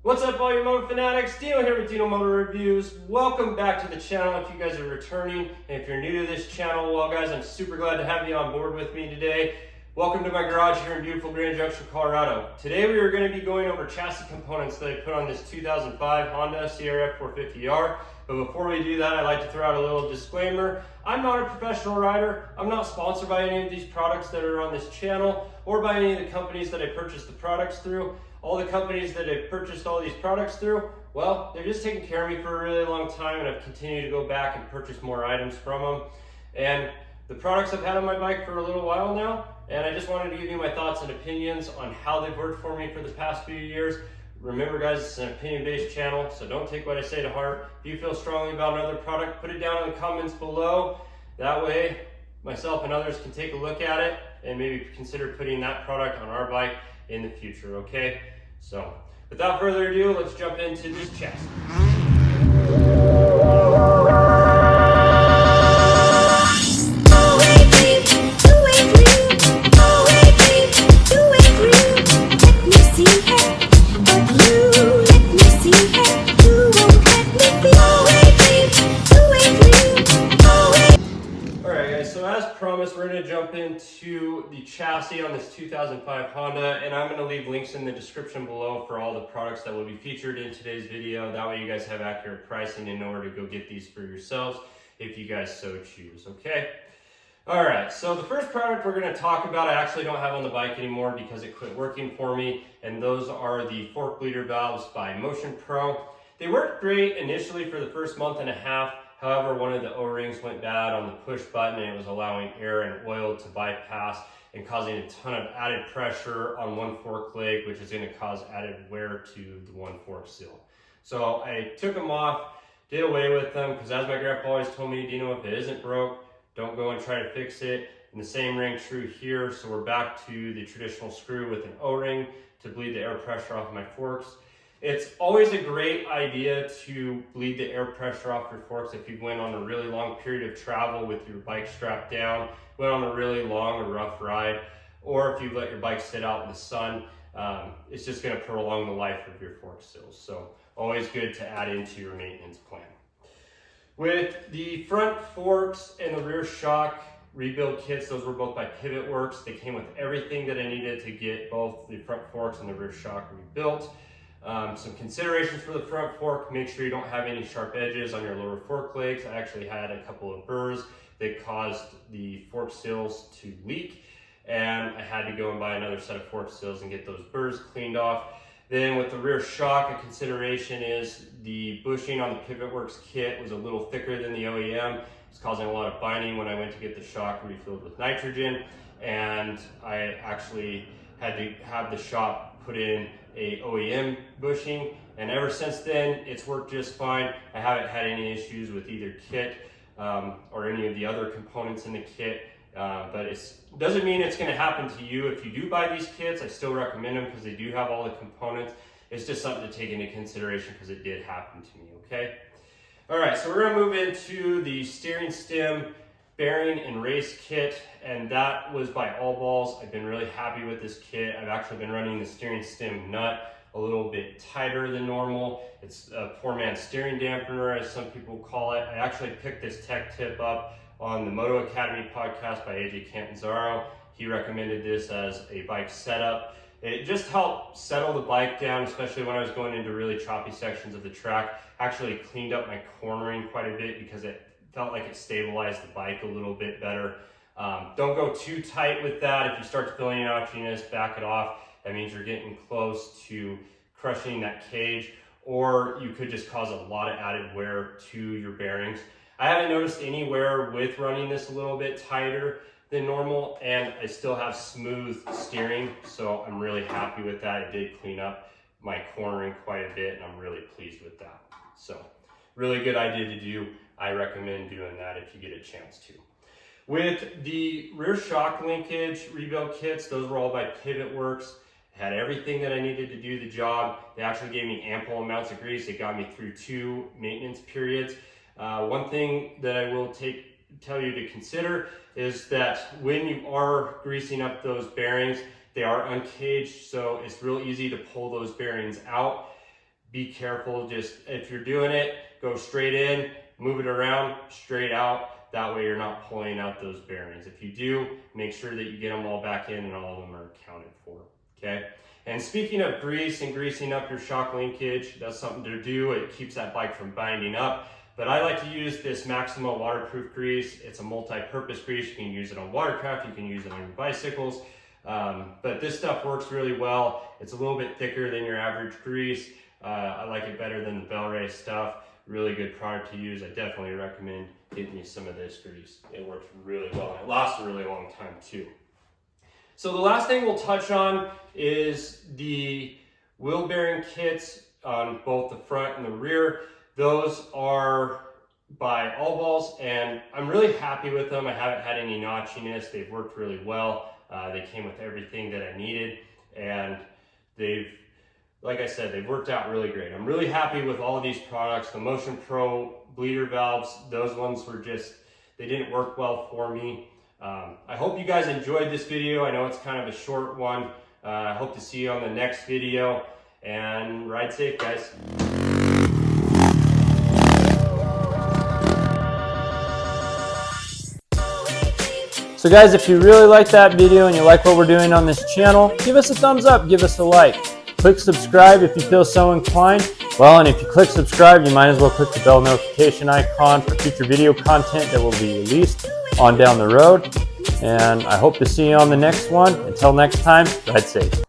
What's up, all you motor fanatics? Dino here with Dino Motor Reviews. Welcome back to the channel if you guys are returning. And if you're new to this channel, well guys, I'm super glad to have you on board with me today. Welcome to my garage here in beautiful Grand Junction, Colorado. Today we are going to be going over chassis components that I put on this 2005 Honda CRF 450R. But before we do that, I'd like to throw out a little disclaimer. I'm not a professional rider. I'm not sponsored by any of these products that are on this channel or by any of the companies that I purchased the products through. All the companies that I've purchased all these products through, well, they're just taking care of me for a really long time, and I've continued to go back and purchase more items from them. And the products I've had on my bike for a little while now, and I just wanted to give you my thoughts and opinions on how they've worked for me for the past few years. Remember guys, it's an opinion-based channel, so don't take what I say to heart. If you feel strongly about another product, put it down in the comments below. That way, myself and others can take a look at it and maybe consider putting that product on our bike in the future, okay? So, without further ado, let's jump into this chassis. We're going to jump into the chassis on this 2005 Honda, and I'm going to leave links in the description below for all the products that will be featured in today's video. That way you guys have accurate pricing and know where to go get these for yourselves if you guys so choose, okay? Alright, so the first product we're going to talk about I actually don't have on the bike anymore because it quit working for me, and those are the fork bleeder valves by Motion Pro. They worked great initially for the first month and a half. However, one of the O-rings went bad on the push button and it was allowing air and oil to bypass and causing a ton of added pressure on one fork leg, which is going to cause added wear to the one fork seal. So I took them off, did away with them, because as my grandpa always told me, Dino, if it isn't broke, don't go and try to fix it. And the same ring true here, so we're back to the traditional screw with an O-ring to bleed the air pressure off my forks. It's always a great idea to bleed the air pressure off your forks if you went on a really long period of travel with your bike strapped down, went on a really long or rough ride, or if you let your bike sit out in the sun. It's just going to prolong the life of your fork seals. So always good to add into your maintenance plan. With the front forks and the rear shock rebuild kits, those were both by Pivot Works. They came with everything that I needed to get both the front forks and the rear shock rebuilt. Some considerations for the front fork: make sure you don't have any sharp edges on your lower fork legs. I actually had a couple of burrs that caused the fork seals to leak, and I had to go and buy another set of fork seals and get those burrs cleaned off. Then with the rear shock, a consideration is the bushing on the Pivot Works kit was a little thicker than the OEM. It's causing a lot of binding when I went to get the shock refilled with nitrogen, and I actually had to have the shop put in a OEM bushing, and ever since then it's worked just fine. I haven't had any issues with either kit or any of the other components in the kit, but it doesn't mean it's going to happen to you. If you do buy these kits, I still recommend them because they do have all the components. It's just something to take into consideration because it did happen to me, okay? Alright, so we're going to move into the steering stem bearing and race kit, and that was by All Balls. I've been really happy with this kit. I've actually been running the steering stem nut a little bit tighter than normal. It's a 4-man steering dampener, as some people call it. I actually picked this tech tip up on the Moto Academy podcast by AJ Cantanzaro. He recommended this as a bike setup. It just helped settle the bike down, especially when I was going into really choppy sections of the track. Actually cleaned up my cornering quite a bit because it felt like it stabilized the bike a little bit better. Don't go too tight with that. If you start to feel any ouchiness, back it off. That means you're getting close to crushing that cage, or you could just cause a lot of added wear to your bearings. I haven't noticed any wear with running this a little bit tighter than normal, and I still have smooth steering, so I'm really happy with that. It did clean up my cornering quite a bit, and I'm really pleased with that. So, really good idea to do. I recommend doing that if you get a chance to. With the rear shock linkage rebuild kits, those were all by Pivot Works. Had everything that I needed to do the job. They actually gave me ample amounts of grease. It got me through 2 maintenance periods. One thing that I will tell you to consider is that when you are greasing up those bearings, they are uncaged, so it's real easy to pull those bearings out. be careful. Just if you're doing it, go straight in, move it around, straight out. That way you're not pulling out those bearings. If you do, make sure that you get them all back in and all of them are accounted for, okay? And speaking of grease and greasing up your shock linkage, that's something to do. It keeps that bike from binding up. But I like to use this Maxima waterproof grease. It's a multi-purpose grease. You can use it on watercraft, you can use it on your bicycles. But this stuff works really well. It's a little bit thicker than your average grease. I like it better than the Bel-Ray stuff. Really good product to use. I definitely recommend getting you some of this grease. It works really well and it lasts a really long time too. So the last thing we'll touch on is the wheel bearing kits on both the front and the rear. Those are by All Balls and I'm really happy with them. I haven't had any notchiness. They've worked really well. They came with everything that I needed and like I said, they've worked out really great. I'm really happy with all of these products. The Motion Pro bleeder valves, those ones were just, they didn't work well for me. I hope you guys enjoyed this video. I know it's kind of a short one. I hope to see you on the next video and ride safe, guys. So guys, if you really like that video and you like what we're doing on this channel, give us a thumbs up, give us a like. Click subscribe if you feel so inclined. Well, and if you click subscribe, you might as well click the bell notification icon for future video content that will be released on down the road. And I hope to see you on the next one. Until next time, ride safe.